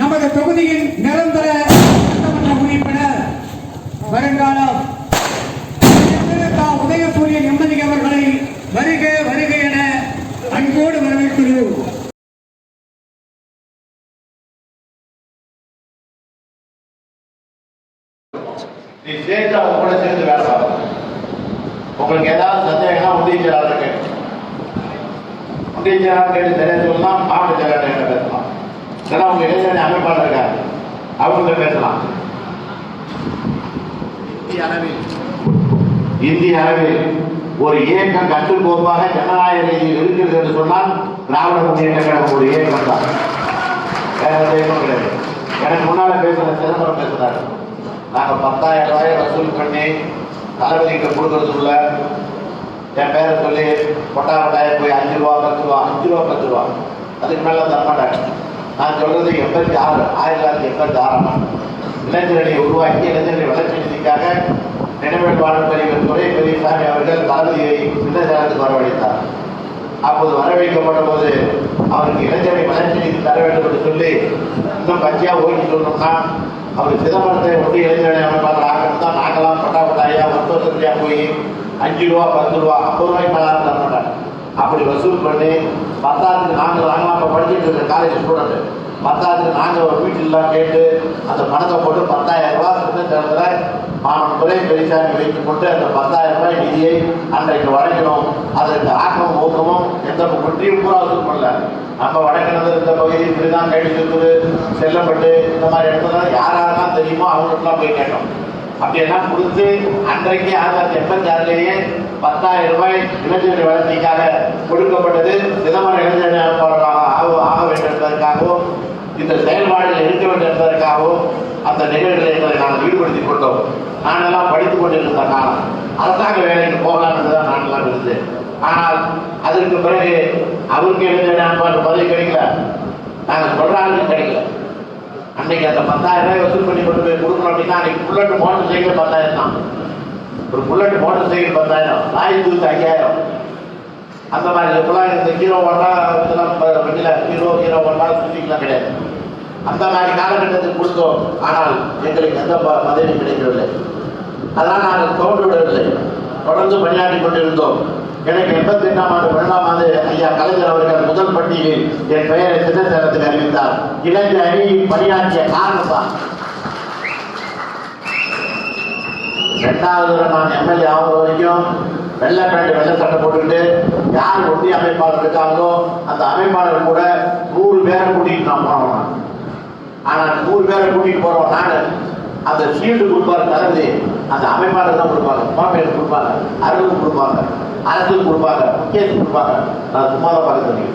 நமது தொகுதியின் நிரந்தர சட்டமன்ற உறுப்பினர் வருங்காலம் உதயசூரியன் எம்எல்ஏ அவர்களை வருக வருக என அன்போடு வரவேற்கிறோம். நீ சேர்த்து அவங்க கூட சேர்ந்து வேலை பார்க்கணும். உங்களுக்கு ஏதாவது சந்தேகம்னா ஒன்றிய செயலாளர் கேட்கணும். ஒன்றிய செயலாளர் கேட்டு சரியா சொல்லலாம், மாவட்ட செயலாளர் பேசலாம். இதெல்லாம் உங்க இளைஞரணி அமைப்பாளர் இருக்காரு, அவங்க பேசலாம். இந்திய அளவில் ஒரு இயக்கம் கட்டுக்கோப்பாக ஜனநாயக ரீதியில் இருக்கிறது என்று சொன்னால் திராவிட முன்னேற்ற கழகம் ஒரு இயக்கம் தான், வேற இயக்கம் கிடையாது. எனக்கு முன்னால பேசுற சிதம்பரம் பேசுறாரு, நாங்க 10,000 ரூபாயை வசூல் பண்ணி தளபதிக்கு கொடுக்கறதுக்குள்ள என் பேரை சொல்லி கொட்டாய போய் 5 ரூபா 10 ரூபா 5 ரூபா 10 ரூபா அதுக்கு மேல தரமாட்டாங்க. நான் சொல்றது 86 1986 இளைஞர்களை உருவாக்கி இளைஞர்களை வளர்ச்சி நிதிக்காக நினைவேல் வாழும் தலைவர் துரை பெரியசாமி அவர்கள் தளபதியை சின்னசேலத்துக்கு வரவழைத்தார். அப்போது வரவேற்கப்பட்ட போது அவருக்கு இளைஞரை வளர்ச்சி நிதி தர வேண்டும் என்று சொல்லி இன்னும் கட்சியா ஓகி சொல்லணும்னா அவர் சிதம்பரத்தை ஒட்டி இளைஞர்களை அமைப்பாளர் ஆகணும் தான் நாங்களாம் பட்டாபட்டாயா வருஷத்துலையா போய் 5 ரூபா 10 ரூபா 50 ரூபாய்க்கு மேலே தர மாட்டாங்க. அப்படி வசூல் பண்ணி 10ஆவதுக்கு நாங்களாம் இப்போ படிச்சுட்டு இருக்க காலேஜ் ஸ்டூடெண்ட் 10ஆவதுக்கு நாங்கள் ஒரு வீட்டிலாம் கேட்டு அந்த பணத்தை போட்டு 10,000 ரூபா சின்னத்தில் மாணவன் துறை பெரியசாமி வைத்துக் கொண்டு அந்த 10,000 ரூபாய் நிதியை அன்றைக்கு வழங்கினோம். அதற்கு ஆக்கமும் ஊக்கமும் எந்த வெற்றியும் பூரா வசூல் பண்ணல. நம்ம வடக்கிழந்து இந்த பகுதி இப்படிதான் கைடு சுத்தூர் செல்லப்பட்டு இந்த மாதிரி இடத்துல யாரெல்லாம் தெரியுமோ அவங்களுக்குலாம் போய் கேட்டோம். அப்படியெல்லாம் கொடுத்து அன்றைக்கு 1986 10,000 ரூபாய் இளைஞர் வளர்ச்சிக்காக கொடுக்கப்பட்டது. சிதம்பரம் இளைஞர் அமைப்பாளராக ஆக வேண்டும் என்பதற்காகவும் இந்த செயல்பாடுகள் இருக்க வேண்டும் என்பதற்காகவும் அந்த நிகழ்வுகளை எங்களை நாங்கள் ஈடுபடுத்திக் கொண்டோம். நானெல்லாம் படித்துக் கொண்டிருந்த காலம் அரசாங்க வேலைக்கு போகலாம் என்றுதான் நானெல்லாம் இருந்தேன். ஆனால் அதற்கு பிறகு அவருக்கு இளைஞர் அமைப்பாளர் பதவி கிடைக்கல, நாங்கள் சொல்ற ஆளுக்கு கிடைக்கல. அன்னைக்கு அந்த 10,000 ரூபாய் வசூல் பண்ணி கொண்டு போய் கொடுக்கணும் அப்படின்னா அன்னைக்கு புல்லட் மோட்டர் சைக்கிள் 10,000 தான். ஒரு புல்லட் மோட்டர் சைக்கிள் 10,000, நாய் தூக்கு 5,000. அந்த மாதிரி இப்பெல்லாம் இந்த ஹீரோ ஒன்றா இதெல்லாம் வண்டியில் ஹீரோ ஒன்றா சுற்றிக்கலாம் கிடையாது. அந்த மாதிரி காலகட்டத்துக்கு கொடுத்தோம். ஆனால் எங்களுக்கு எந்த பதவியும் கிடைக்கவில்லை. அதனால் நாங்கள் தோன்று விடவில்லை, தொடர்ந்து பணியாற்றி கொண்டிருந்தோம். எனக்கு 88ஆம் ஆண்டு 12ஆம் ஆண்டு ஐயா கலைஞர் அவர்கள் முதல் பட்டியலில் என் பெயரை சின்னசேலத்துக்கு அறிவித்தார். இளைஞர் அணியில் பணியாற்றிய காரணம் தான். 2வது நான் எம்எல்ஏ ஆகும் வரைக்கும் வெள்ளை பேண்ட் வெள்ளை சட்டை போட்டுக்கிட்டு யார் ஒன்றிய அமைப்பாளர் இருக்காங்களோ அந்த அமைப்பாளர் கூட 100 பேரை கூட்டிகிட்டு நான் போனோம். ஆனால் 100 பேரை கூட்டிகிட்டு போறோம். நான் அந்த ஷீல்டு கொடுப்பாரு தளபதி, அந்த அமைப்பாளர் தான் கொடுப்பாங்க, மாமேலுக்கு கொடுப்பாங்க, அருளுக்கு கொடுப்பாங்க, அரசுக்கு கொடுப்பாங்க, முக்கியத்துக்கு கொடுப்பாங்க. நான் சும்மா தான் பார்க்க.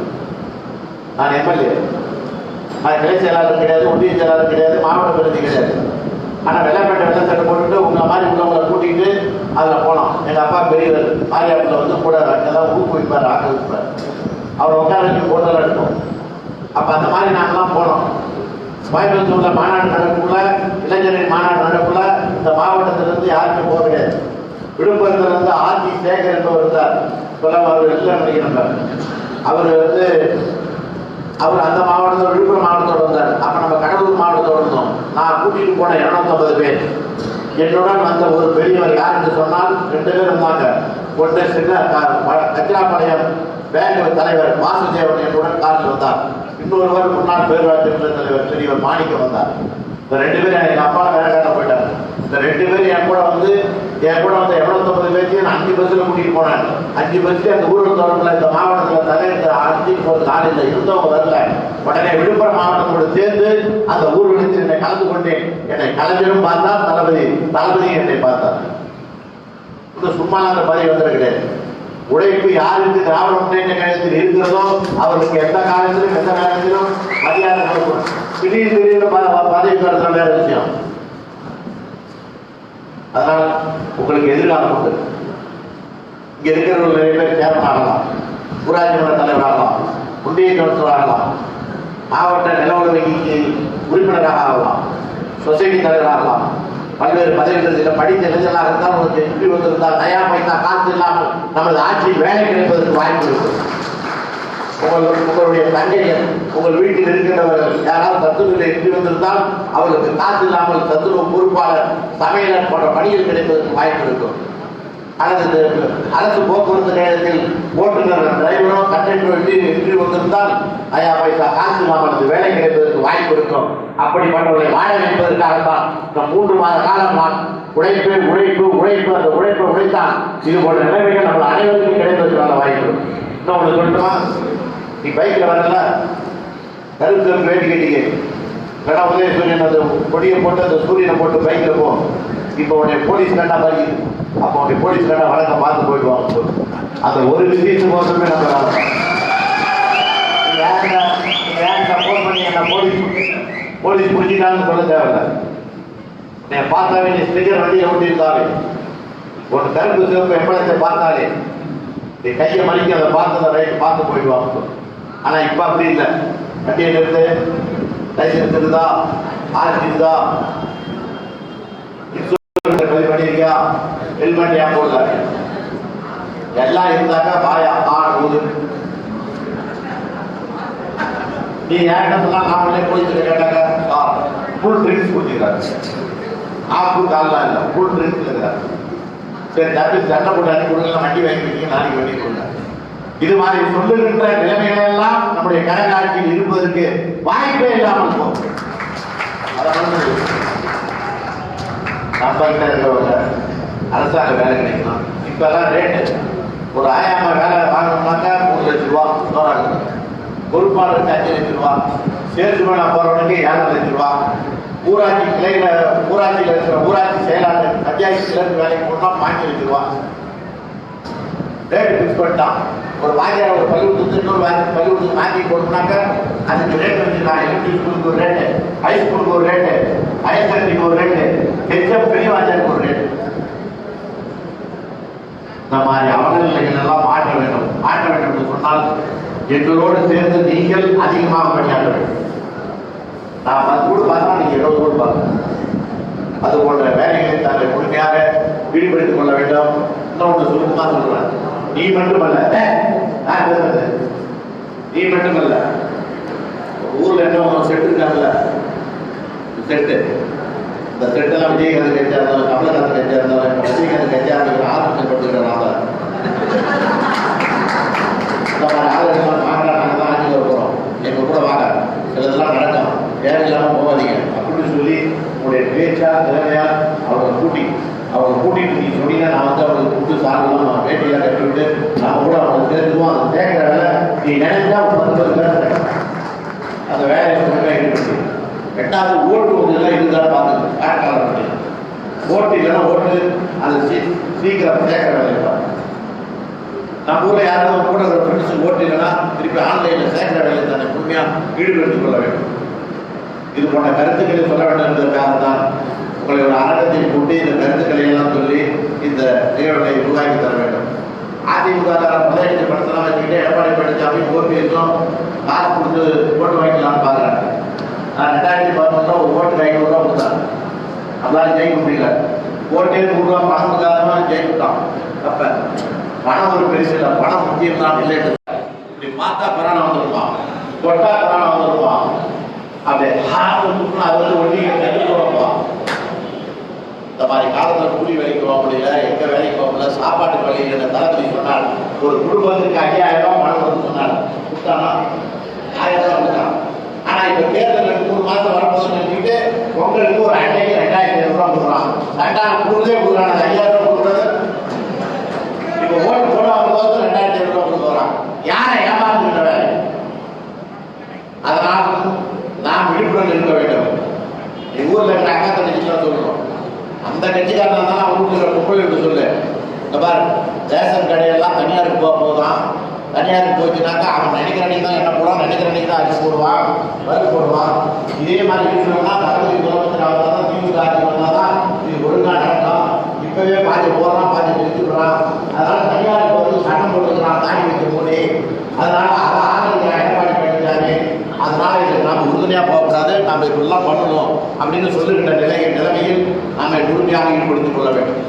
நான் எம்எல்ஏ, நான் கிளை செயலாளர் கிடையாது, ஒன்றிய செயலாளர் கிடையாது, மாவட்ட பிரதி கிடையாது. ஆனால் வெள்ளைப்பேட்டை வெள்ளை சட்டை போட்டுட்டு உங்களை மாதிரி உள்ளவங்களை கூட்டிகிட்டு அதில் போனோம். எங்கள் அப்பா பெரியவர் மாரியாப்பில் வந்து கூட எல்லாம் ஊக்குவிப்பார், ஆக்கிவிப்பார். அவர் உட்கார வச்சு போட்டெல்லாம் எடுத்தோம். அப்போ அந்த மாதிரி நாங்கள்லாம் போனோம். கோயம்புத்தூர்ல மாநாடு நடக்குள்ள, இளைஞரின் மாநாடு நடக்குள்ள இந்த மாவட்டத்திலிருந்து யாருமே போக கிடையாது. விழுப்புரத்துல இருந்து ஆர்டி சேகர் என்பவர் இருந்தார். அவர் எல்லாம் நினைக்கிறார். அவர் அந்த மாவட்டத்தோட விழுப்புரம் மாவட்டத்தோடு வந்தார். அப்ப நம்ம கடலூர் மாவட்டத்தோடு இருந்தோம். நான் கூட்டிட்டு போன 250 பேர். என்னுடன் வந்த ஒரு பெரியவர் யார் என்று சொன்னால் 2 பேர் இருந்தாங்க. ஒன்று சின்ன கச்சிராப்பாளையம் பேங்க் தலைவர் வாசுதேவன் என்னுடன் காரில் வந்தார். இன்னொருவர் முன்னாள் பேரூராட்சி தலைவர் பெரியவர் மாணிக்கம் வந்தார். இந்த 2 பேரும் எனக்கு அப்பா வேலை காட்ட போயிட்டாங்க. இந்த 2 பேரும் என் கூட வந்து 250 பேர்த்தையும் 5 பஸ்ஸில் கூட்டிட்டு போனேன். 5 பஸ்ஸு அந்த ஊரில் தொடர்பில் இந்த மாவட்டத்தில் தலைவர் அழைச்சிட்டு போகிறது காலையில் இருந்தவங்க வரல. உடனே விழுப்புரம் மாவட்டத்தோடு சேர்ந்து அந்த ஊர்வலத்தில் என்னை கலந்து கொண்டேன். என்னை கலைஞரும் பார்த்தார், தளபதியும் என்னை பார்த்தார். சும்மா அந்த பதவி வந்துட கிடையாது. உழைப்பு யாருக்கு திராவிட முன்னேற்ற கழகத்தில் இருக்கிறதோ அவருக்கு எந்த காலத்திலும் எந்த நேரத்திலும் மரியாதை கொடுக்கும். திடீர்னு பதவி பெறதுல வேற விஷயம். அதனால் உங்களுக்கு எதிர்காலம் உண்டு. இங்க இருக்கிறவர்கள் நிறைய பேர் சேர்மன் ஆகலாம், ஊராட்சி மன்ற தலைவர் ஆகலாம், ஒன்றிய கவுன்சிலர் ஆகலாம், மாவட்ட நில உதவிக்கு உறுப்பினராக ஆகலாம், சொசைட்டி தலைவர் ஆகலாம். பல்வேறு பதவிகள் படித்த இளைஞர்களாக இருந்தால் உங்களுக்கு எப்படி வந்திருந்தால் நயா பைசா காசு இல்லாமல் நமது ஆட்சியில் வேலை கிடைப்பதற்கு வாய்ப்பு இருக்கும். உங்களுடைய தங்கையர் உங்கள் வீட்டில் இருக்கின்றவர்கள் யாராவது சத்துணவில் எப்படி வந்திருந்தால் அவர்களுக்கு காசு இல்லாமல் சத்துணவு பொறுப்பாளர், சமையலர் போன்ற பணிகள் கிடைப்பதற்கு வாய்ப்பு இருக்கும். அல்லது அரசு போக்குவரத்து நிலையத்தில் ஓட்டுநர் டிரைவரோ கண்டக்டரோ எப்படி வந்திருந்தால் நயா பைசா காசு இல்லாமல் வேலை கிடைப்பதற்கு வாய்ப்பு இருக்கும். அப்படிப்பட்டவர்களை வாழ வைப்பதற்காகத்தான் இந்த 3 மாத காலம் உழைப்பு அந்த உழைப்பை உழைத்தால் இது போன்ற நிலைமைகள் நம்ம அனைவருக்கும் கிடைப்பதற்கான வாய்ப்பு. இன்னும் ஒன்று சொல்லட்டுமா? நீ பைக்கில் வரல, கருத்து வேட்டி கேட்டீங்க, கடை உதயசூரியன் அந்த கொடியை போட்டு அந்த சூரியனை போட்டு பைக்கில் போ. இப்போ உடைய போலீஸ் கண்டா பாரு, அப்போ உடைய போலீஸ் கண்டா வழக்கம் பார்த்து போயிடுவாங்க. அந்த ஒரு விஷயத்துக்கு மட்டுமே நம்ம சப்போர்ட் பண்ணி என்ன போலீஸ் பிடிச்சிட்டான்னு சொல்ல தேவையில்லை. நான் பார்த்தாவே நீ ஸ்டிக்கர் வண்டியை ஓட்டியிருந்தாவே, ஒரு கருப்பு சிவப்பு எம்பளத்தை பார்த்தாலே நீ கையை மணிக்கு அதை பார்த்து ரைட்டு பார்த்து போயிடுவாங்க. ஆனால் இப்போ அப்படி இல்லை. வண்டியை நிறுத்து, லைசன்ஸ் இருக்குதா, ஆர்சி இருக்குதா, பதிவு பண்ணிருக்கியா? ஹெல்மெட் ஏன் போடல? எல்லாம் இருந்தாக்கா பாயா ஊது. நீ ஏன் சொன்னா நாமளே போலீஸ்ல கேட்டாங்க ஃபுல் ட்ரிங்க்ஸ் குடிக்கிறாரு. ஆப்பு கால்லாம் இல்லை, ஃபுல் ட்ரிங்க்ஸ் இருக்கிறாரு. சரி தப்பி சண்டை போட்டு அனுப்பி கொடுங்க, வண்டி வாங்கிக்கிறீங்க, நாளைக்கு வண்டி கொடுங்க. இது மாதிரி சொல்லுகின்ற நிலைமைகள் எல்லாம் நம்முடைய கரகாட்சியில் இருப்பதற்கு வாய்ப்பே இல்லாமல் போகும். அதை வந்து நம்ம கிட்ட இருக்கிறவங்க அரசாங்க வேலை கிடைக்கணும். இப்பெல்லாம் ரேட்டு ஒரு ஆயாம வேலை வாங்கணும்னாக்கா 3 லட்சம் ரூபா தோறாங்க. பொறுப்பாளருக்கு 5 லட்சம் ரூபா, சேர்த்துமேனா போறவனுக்கு 7 லட்சம் ரூபா. ஊராட்சி கிளையில ஊராட்சியில் இருக்கிற ஊராட்சி செயலாளர் பஞ்சாயத்து கிளர்க்கு வேலைக்கு போனா 5 லட்சம் ரூபா ரேட்டு பிக்ஸ் பண்ணிட்டான். ஒரு வாரியார் ஒரு பள்ளிக்கூடத்துக்கு இன்னொரு பள்ளிக்கூடத்துக்கு மாற்றி போடணும்னாக்க அதுக்கு ரேட் வச்சுருக்காங்க. எலிமெண்ட்ரி ஸ்கூலுக்கு ஒரு ரேட்டு, ஹை ஸ்கூலுக்கு ஒரு ரேட்டு, ஹையர் செகண்டரிக்கு ஒரு ரேட்டு, ஹெச்எம் பெரியவாஜருக்கு ஒரு ரேட்டு. இந்த மாதிரி அவலநிலைகள் எல்லாம் மாற்ற வேண்டும். மாற்ற வேண்டும் என்று சொன்னால் எங்களோடு சேர்ந்து நீங்கள் அதிகமாக பணியாற்ற வேண்டும். நான் 10 கோடி பார்த்தா நீங்க 20 கோடி பார்க்கணும். அது போன்ற வேலைகளை தாங்கள் முழுமையாக ஈடுபடுத்திக் கொள்ள வேண்டும். இன்னொன்று சுருக்கமா சொல்றேன், நீ மட்டுமல்ல, நீ மட்டுமல்ல, ஊர்ல என்ன செட்டு இருக்காங்கல்ல, செட்டு, இந்த செட்டெல்லாம் விஜயகாந்த் கட்சியா இருந்தாலும், கமலஹாசன் கட்சியா இருந்தாலும், ரஜினிகாந்த் கட்சியா இருந்தாலும் ஆரம்பிக்கப்பட்டிருக்கிறாங்க. இந்த மாதிரி ஆளுநர் நாங்கள் தான் ஆட்சியில் இருக்கிறோம், எங்க கூட வாங்க, சிலதெல்லாம் நடக்கும், தேவையில்லாம போகாதீங்க அப்படின்னு சொல்லி உங்களுடைய பேச்சா திறமையா அவங்க கூட்டிட்டு நீ சொன்னீங்கன்னா நான் வந்து அவங்களுக்கு கூட்டு சாப்பிடலாம், வேட்டியெல்லாம் கட்டிவிட்டு நாம கூட அவங்க சேர்த்துவோம். அதை சேர்க்கிற வேலை நீ நினைச்சா 10 பேர் அந்த வேலையை முழுமையாக ஈடுபடுத்தி. 8வது ஓட்டு இதெல்லாம் இருந்தாலும் பார்த்துங்க. வேட்பாளர் ஓட்டு இல்லைன்னா ஓட்டு அதை சீக்கிரம் சேர்க்கிற வேலையை பார்த்து நம்ம ஊரில் யாராவது கூட ஒரு ஃப்ரெண்ட்ஸுக்கு ஓட்டு இல்லைன்னா திருப்பி ஆன்லைனில் சேர்க்கிற வேலையை தானே முழுமையாக ஈடுபடுத்திக் கொள்ள வேண்டும். இது போன்ற கருத்துக்களை சொல்ல வேண்டும் என்பதற்காக தான் உங்களை ஒரு அரங்கத்தை கூட்டி இந்த கருத்துக்களை எல்லாம் சொல்லி இந்த நிகழ்வை உருவாக்கி தர வேண்டும். அதிமுக முதலீட்டுப்படுத்தலாம் வச்சுக்கிட்டே எடப்பாடி பழனிசாமி ஓபிஎஸும் காசு கொடுத்து ஓட்டு வாங்கிக்கலாம்னு பார்க்குறாங்க. நான் 2011 ஒரு ஓட்டு 500 ரூபா கொடுத்தாங்க, அதனால ஜெயிக்க முடியல. ஓட்டே 100 ரூபா பணம் கொடுக்காதவங்க ஜெயிக்கிட்டான். அப்ப பணம் ஒரு பெருசு இல்லை, பணம் முக்கியம் தான் இல்லை. இப்படி பார்த்தா கொரோனா வந்துருப்பான், தொட்டா கொரோனா வந்துருப்பான். அப்படியே அது வந்து ஒன்றிய போவான். இந்த மாதிரி காலத்தில் கூலி வேலைக்கு போக முடியல, எங்க வேலைக்கு போக முடியல, சாப்பாட்டு வழியில் தளபதி சொன்னார் ஒரு குடும்பத்துக்கு 5000 ரூபாய் பணம் வந்து சொன்னார். கொடுத்தானா? 1000 ரூபாய் கொடுத்தான். ஆனா இப்ப தேர்தல் 3 மாசம் வரப்போதுன்னு சொல்லிட்டு பொங்கலுக்கு ஒரு அட்டைக்கு 2500 ரூபாய் கொடுக்குறான். 2000 கொடுக்குறான், 5000 ரூபாய் கொடுக்குறது. இப்ப ஓட்டு போடாம 2500 ரூபாய் கொடுக்குறான். யாரை ஏமாந்துகிட்ட வேலை? அதனால் நாம் விழிப்புணர்வு இருக்க வேண்டும். எங்க ஊர்ல இருக்கிற அக்கா தங்கச்சிலாம் சொல்லணும், அந்த கட்சிக்காரனா தான் நான் ஊருக்கு குப்பை விட்டு சொல்லு. இந்த பாரு, ரேஷன் கடையெல்லாம் தனியாருக்கு போதான். தனியாருக்கு போச்சுனாக்கா அவன் நினைக்கிற அன்னைக்கு தான் என்ன போடுவான், நினைக்கிற அன்னைக்கு தான் அரிசி போடுவான், பருப்பு போடுவான். இதே மாதிரி இருக்கணும்னா தளபதி முதலமைச்சர் அவர் தான் திமுக ஆட்சி வந்தாதான் இது ஒழுங்கா நடக்கும். இப்பவே பாதி போடுறான், பாதி நிறுத்திடுறான். அதனால தனியாருக்கு வந்து சட்டம் போட்டுக்கிறான் தாடி வைக்க போது. அதனால அதை ஆதரிக்கிறான் எடப்பாடி பழனிசாமி. அதனால இதுக்கு நாம் உறுதுணையா போகக்கூடாது, நாம் இப்படிலாம் பண்ணணும் அப்படின்னு சொல்லுகின்ற நிலைமையில் நாம முழுமையாக ஈடுபடுத்திக் கொள்ள வேண்டும்.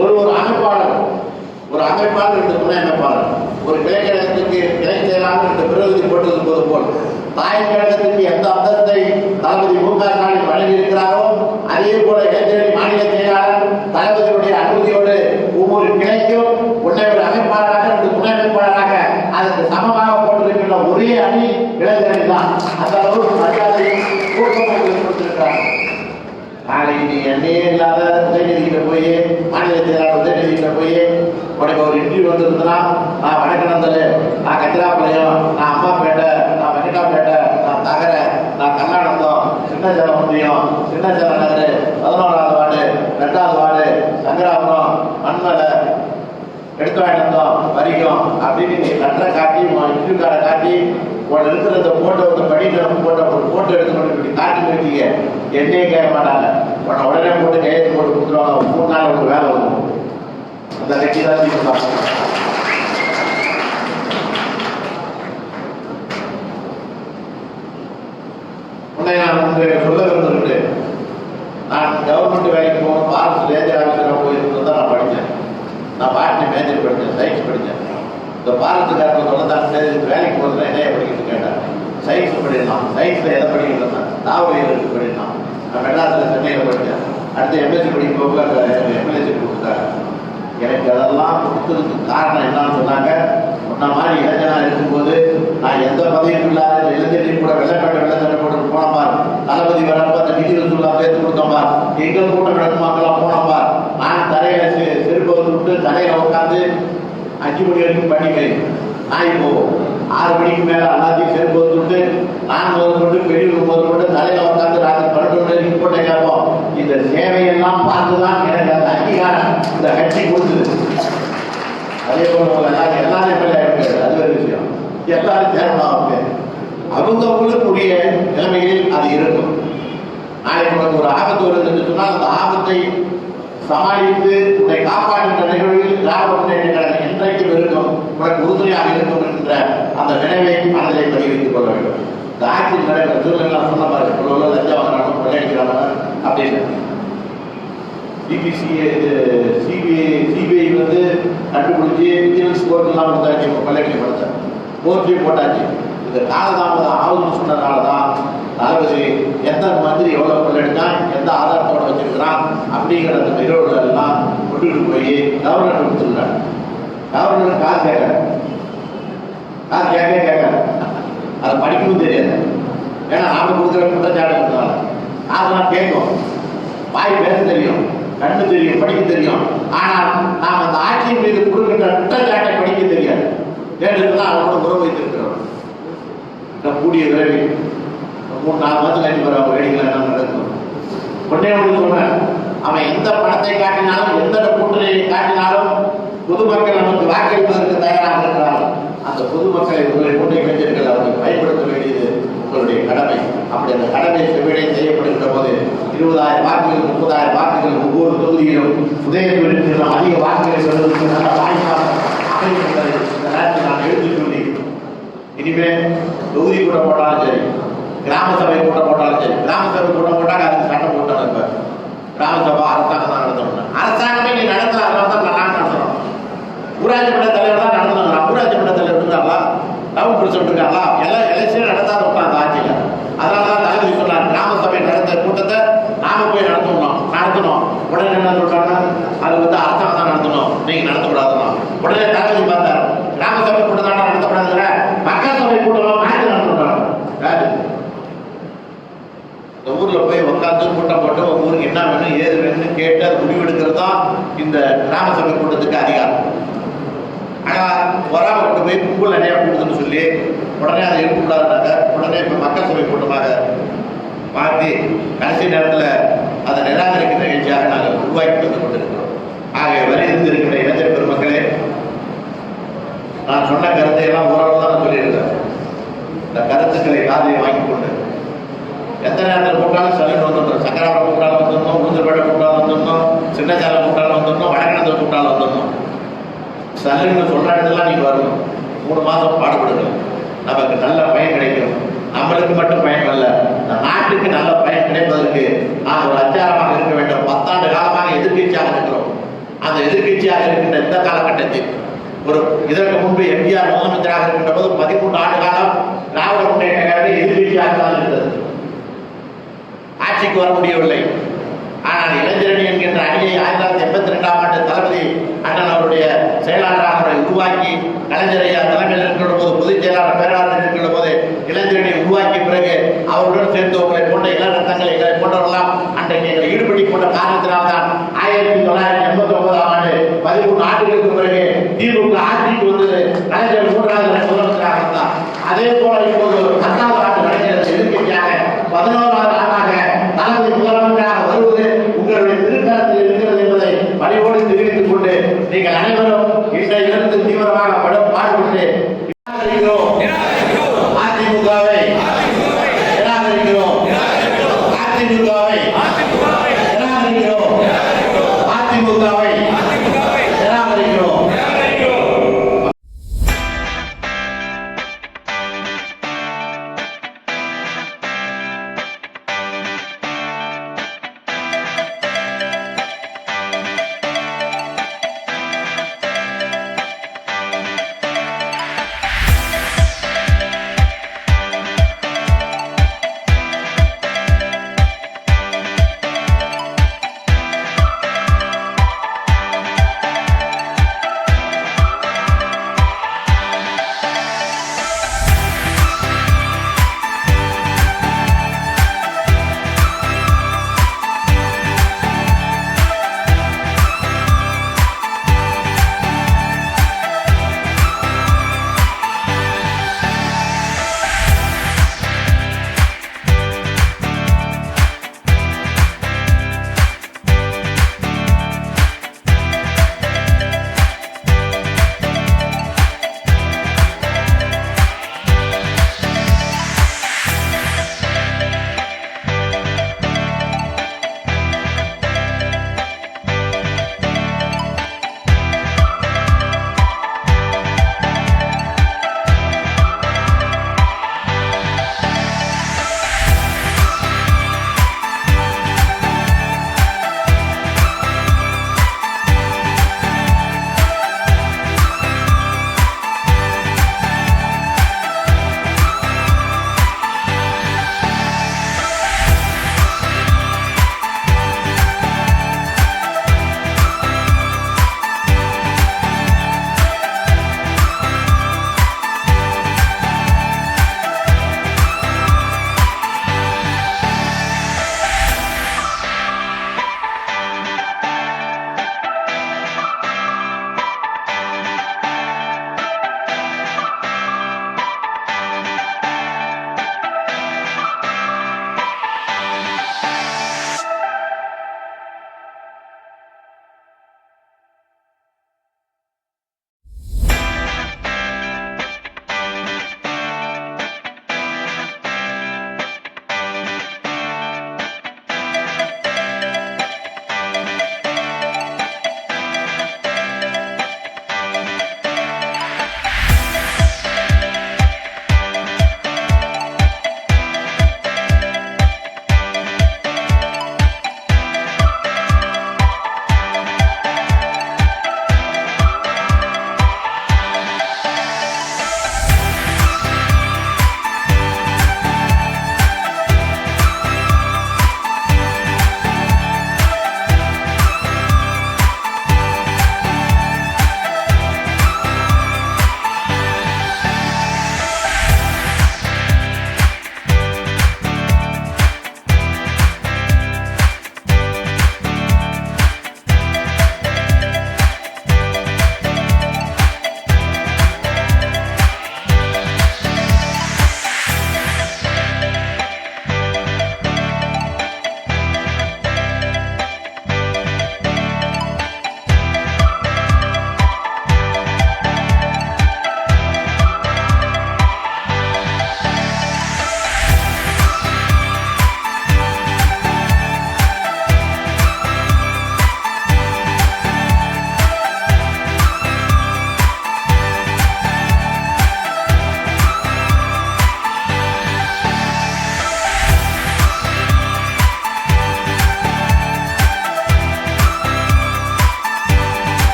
ஒரு அமைப்பாளர் 2 துணை அமைப்பாளர், ஒரு கிளைக்கழகத்திற்கு கிளை செயலாளர் 2 பிரதிநிதி போட்டிருப்பது போல் தாய் கழகத்திற்கு எந்த அந்தஸ்தை தளபதி மு.க. ஸ்டாலின் வழங்கி இருக்கிறாரோ அதே போல இளைஞரணி மாநில செயலாளர் தளபதியுடைய அனுமதியோடு ஒவ்வொரு கிளைக்கும் ஒரு அமைப்பாளராக 2 துணை அமைப்பாளராக அதற்கு சமமாக போட்டிருக்கின்ற ஒரே அணி இளைஞரணி தான். அந்த அளவுக்கு மரியாதையை ஊக்கமாக கொடுத்திருக்கிறார். நாளைக்கு நீ எண்ணெயே இல்லாத உதயநிதிக்கிட்ட போய் மாநில செயலாளர் உதயநிதிக்கிட்ட போய் உனக்கு ஒரு இன்டர்வியூ வந்துருந்ததுன்னா நான் வடக்கிழந்தல், நான் கத்திராப்பாளையம், நான் அம்மாப்பேட்டை, நான் வெங்கடாப்பேட்டை, நான் தகரை, நான் கர்நாடகம், சின்னசேலம் ஒன்றியம், சின்னசேலம் நகர், 11வது வார்டு, 2வது வார்டு, சங்கராபுரம், மண்மலை, எடுத்துவாயிடம் வரிக்கும் அப்படின்னு நீ லெட்டரை காட்டி இன்டர்வியூ கார்டை காட்டி உன் இருக்கிற இந்த போட்டோ படிக்கிற போட்டோ ஒரு போட்டோ எடுத்துக்கொண்டு இப்படி காட்டி வச்சுக்க என்னையே கேட்க மாட்டாங்க. உன்னை உடனே போட்டு கையெழுத்து போட்டு கொடுத்துருவாங்க. 3 நாள் ஒரு வேலை வரும். அந்த கட்சி தான் திமுக. உன்னை நான் சொல்ல விரும்புகிறேன், நான் கவர்மெண்ட் வேலைக்கு போகணும், ஃபாரஸ்ட் ரேஞ்சர் ஆஃபீஸராக போயிருந்தது தான் நான் படித்தேன். நான் பாட்னி மேஜர் படித்தேன், சயின்ஸ் படித்தேன். இந்த ஃபாரஸ்ட்டுக்காரர்கள் சொல்லத்தாங்க வேலைக்கு போகிறதுல என்ன படிக்கிறது கேட்டேன். சயின்ஸ் படிக்கலாம், சயின்ஸில் எதை படிக்கிறேன், தாவரியல் படிக்கலாம். நான் மெட்ராஸில் சென்னையில் படித்தேன். அடுத்து எம்எஸ்சி படிக்கும் போது எனக்கு எம்எல்ஏசி கொடுத்தாங்க. எனக்கு அதெல்லாம் கொடுத்ததுக்கு காரணம் என்னன்னு சொன்னாங்க, முன்ன மாதிரி இளைஞனாக இருக்கும்போது நான் எந்த பதவியும் இல்லாத இளைஞரையும் கூட வெள்ளச்சட்டை போட்டு போனப்பார், தளபதி வரப்ப அந்த நிதி வசூலாக சேர்த்து கொடுத்தோம்பார், எங்கள் கூட்டம் நடக்குமாக்கெல்லாம் போனப்பார். நான் தரையில செருப்பை விட்டு தரையில உட்காந்து 5 மணி வரைக்கும் பண்ணிக்கிறேன். நான் இப்போ 6 மணிக்கு மேலே எல்லாத்தையும் செருப்பு விட்டு நான் முதல் கொண்டு பெரியவர் முதல் கொண்டு தலையில உட்காந்து ராத்திரி 12 மணி வரைக்கும் போட்டே கேட்போம். இந்த சேவையெல்லாம் பார்த்துதான் எனக்கு அந்த அங்கீகாரம் இந்த கட்சி கொடுத்தது. அதே போல எல்லாரும் எம்எல்ஏ இருக்காரு, அது ஒரு விஷயம். எல்லாரும் தேர்வாங்க, அவங்களுக்குரிய நிலைமைகளில் அது இருக்கும். நாளைக்கு உனக்கு ஒரு ஆபத்து வருது என்று சொன்னால் அந்த ஆபத்தை சமாளித்து உன்னை காப்பாற்றுகின்ற நிகழ்வில் திராவிட முன்னேற்ற கழகம் என்றைக்கும் இருக்கும், உனக்கு உறுதுணையாக இருக்கும் என்கின்ற அந்த நினைவை மனதிலே பதிவு வைத்துக் கொள்ள வேண்டும். இந்த ஆட்சியில் நடைபெற சூழ்நிலை சொன்ன பாருங்க, இவ்வளவு லஞ்சம் வாங்குறாங்க, கொள்ளையடிக்கிறாங்க அப்படின்னு. சிபிஐ வந்து கண்டுபிடிச்சி விஜிலன்ஸ் கோர்ட்லாம் கொடுத்தாச்சு, கொள்ளையடிக்க கோர்ட்லையும் போட்டாச்சு. இந்த காலதாமதம் ஆகுதுன்னு சொன்னதுனால தான் தளபதி எந்த மந்திரி எவ்வளவு கொள்ளையடிச்சான், எந்த ஆதாரத்தோட வச்சிருக்கிறான் அப்படிங்கிற அந்த நிகழ்வுகள் எல்லாம் கொண்டுட்டு போய் கவர்னர் கொடுத்துருக்காங்க. கவர்னர் காசு கேட்க அதை படிக்கவும் தெரியாது. ஏன்னா நாம கொடுக்குற குற்றச்சாட்டு இருக்கிறாங்க. அதெல்லாம் கேட்கும், வாய் பேச தெரியும், கண்ணு தெரியும், படிக்க தெரியும். ஆனால் நாம் அந்த ஆட்சியின் மீது கொடுக்கின்ற குற்றச்சாட்டை படிக்க தெரியாது. ஏன்னா அவனோட உறவு வைத்திருக்கிறோம். கூடிய விரைவில் 3-4 மாதம் கழிச்சு வர வேடிக்கை என்ன நடக்கும். உடனே சொன்னேன், அவன் எந்த பணத்தை காட்டினாலும் எந்த கூட்டணியை காட்டினாலும் பொதுமக்கள் நமக்கு வாக்களிப்பதற்கு தயாராக இருக்கிறார்கள். அந்த பொதுமக்களை உங்களை கூட்டணி கட்சிகள் அவர்கள் பயன்படுத்த வேண்டியது உங்களுடைய கடமை. அப்படி அந்த கடமை செவ்விடை செய்யப்படுகின்ற போது 20,000 வாக்குகள் 30,000 வாக்குகள் ஒவ்வொரு தொகுதியிலும் உதயசூரியன் அதிக வாக்குகளை பெறுவதற்கு நல்ல வாய்ப்பாக அமைந்திருக்கிறது. இந்த நேரத்தில் நான் எழுதி சொல்லி இனிமேல் தொகுதி கூட்டம் போட்டாலும் சரி, கிராம சபை கூட்டம் போட்டாலும் சரி, கிராம சபை கூட்டம் போட்டாங்க அதுக்கு சட்டம் போட்டாலும் இருப்ப கிராம சபை அரசாங்கம் தான் நடத்தணும். அரசாங்கமே நீ நடத்தாதான் நான் நடத்தணும். ஊராட்சி மன்ற தலைவர் தான் நடத்தணும். ஊராட்சி மன்ற தலைவர் இருக்காங்களா, டவுன் பிரசிடென்ட் இருக்காங்களா, எல்லாம் எலெக்ஷன் நடத்தாத விட்டாங்க ஆட்சியில். அதனாலதான் தளபதி சொன்னார், கிராம சபை நடத்த கூட்டத்தை நாம போய் நடத்தணும். உடனே என்ன சொல்றாங்க, அது வந்து அரசாங்கம் தான் நடத்தணும், நீங்க நடத்தக்கூடாதுன்னா. உடனே தளபதி பார்த்தார், கிராம சபை கூட்டம் தான் நடத்தக்கூடாதுங்கிற மக்கள் சபை கூட்டம் மாற்றி நடத்தக்கூடாது. இந்த ஊர்ல போய் உட்காந்து கூட்டம் போட்டு ஊருக்கு என்ன வேணும் ஏது வேணும்னு கேட்டு அது முடிவெடுக்கிறது தான் இந்த கிராம சபை கூட்டத்துக்கு அதிகாரம். ஆனா வராம கொண்டு போய் கும்பல் நிறைய கூடுதுன்னு சொல்லி உடனே அதை எடுக்கக்கூடாதுனாக்க உடனே இப்ப மக்கள் சபை கூட்டமாக மாற்றி கடைசி நேரத்தில் அதை நிராகரிக்கிற நிகழ்ச்சியாக நாங்கள் உருவாக்கி வந்து கொண்டிருக்கிறோம். ஆகிய வரைந்து இருக்கிற இளைஞர் பெருமக்களே, நான் சொன்ன கருத்தை எல்லாம் ஓரளவு தான் சொல்லியிருக்கேன். இந்த கருத்துக்களை காதையை வாங்கி கொண்டு எந்த நேரத்தில் கூட்டாலும் சலூன் வந்துடணும், சக்கராவரம் கூட்டாலும் வந்துடணும், உளுந்தூர்பேட்டை கூட்டாலும் வந்துடணும், சின்னச்சாலை கூட்டாலும் வந்துடணும், வடக்கிழந்தூர் கூட்டாலும் வந்துடணும். சலூன் சொல்ற இடத்துல நீங்க வரணும். 3 மாதம் பாடுபடுங்க, நமக்கு நல்ல பயன் கிடைக்கும். நம்மளுக்கு மட்டும் பயன் அல்ல, நாட்டுக்கு நல்ல பயன் கிடைப்பதற்கு நாம் ஒரு அச்சாரமாக இருக்க வேண்டும். 10 ஆண்டு காலமாக எதிர்கட்சியாக இருக்கிறோம். அந்த எதிர்கட்சியாக இருக்கின்ற இந்த காலகட்டத்தில் இதற்கு முன்பு எம்ஜிஆர் முதலமைச்சராக இருக்கின்ற போது 13 ஆண்டு காலம் திராவிட முன்னேற்ற கழகம் எதிர்கட்சியாக தான் இருந்தது. ஆட்சிக்கு வர முடியவில்லை. ஆனால் இளைஞரணி என்கின்ற அணியை 1982ஆம் ஆண்டு தளபதி அண்ணன் அவருடைய செயலாளராக அவரை உருவாக்கி கலைஞரையா தலைமையில் இருக்கிற போது பொதுச் செயலாளர் பேராளர் இருக்கிற போது இளைஞரணி உருவாக்கிய பிறகு அவருடன் சேர்ந்து உங்களை போன்ற இளநத்தங்கள் எங்களை போன்றவர்களாம் அன்றைக்கு எங்களை ஈடுபடுத்திக் கொண்ட காரணத்தினால்தான் 1989ஆம் ஆண்டு 13 ஆண்டுகளுக்கு பிறகு திமுக ஆட்சிக்கு வந்தது. கலைஞர் 3வது முதலமைச்சராக இருந்தார். அதே போல இப்போது 10வது ஆண்டு கலைஞர் எதிர்கட்சியாக 11வது ஆண்டாக தளபதி முதலமைச்சராக வருவது உங்களுடைய திருக்கரத்தில் இருக்கிறது என்பதை பணிவோடு தெரிவித்துக் கொண்டு நீங்கள் அனைவரும் இன்றையிலிருந்து தீவிரமாக பாடுபட்டு அதிமுகவை நிராகரிக்கிறோம். அதிமுகவை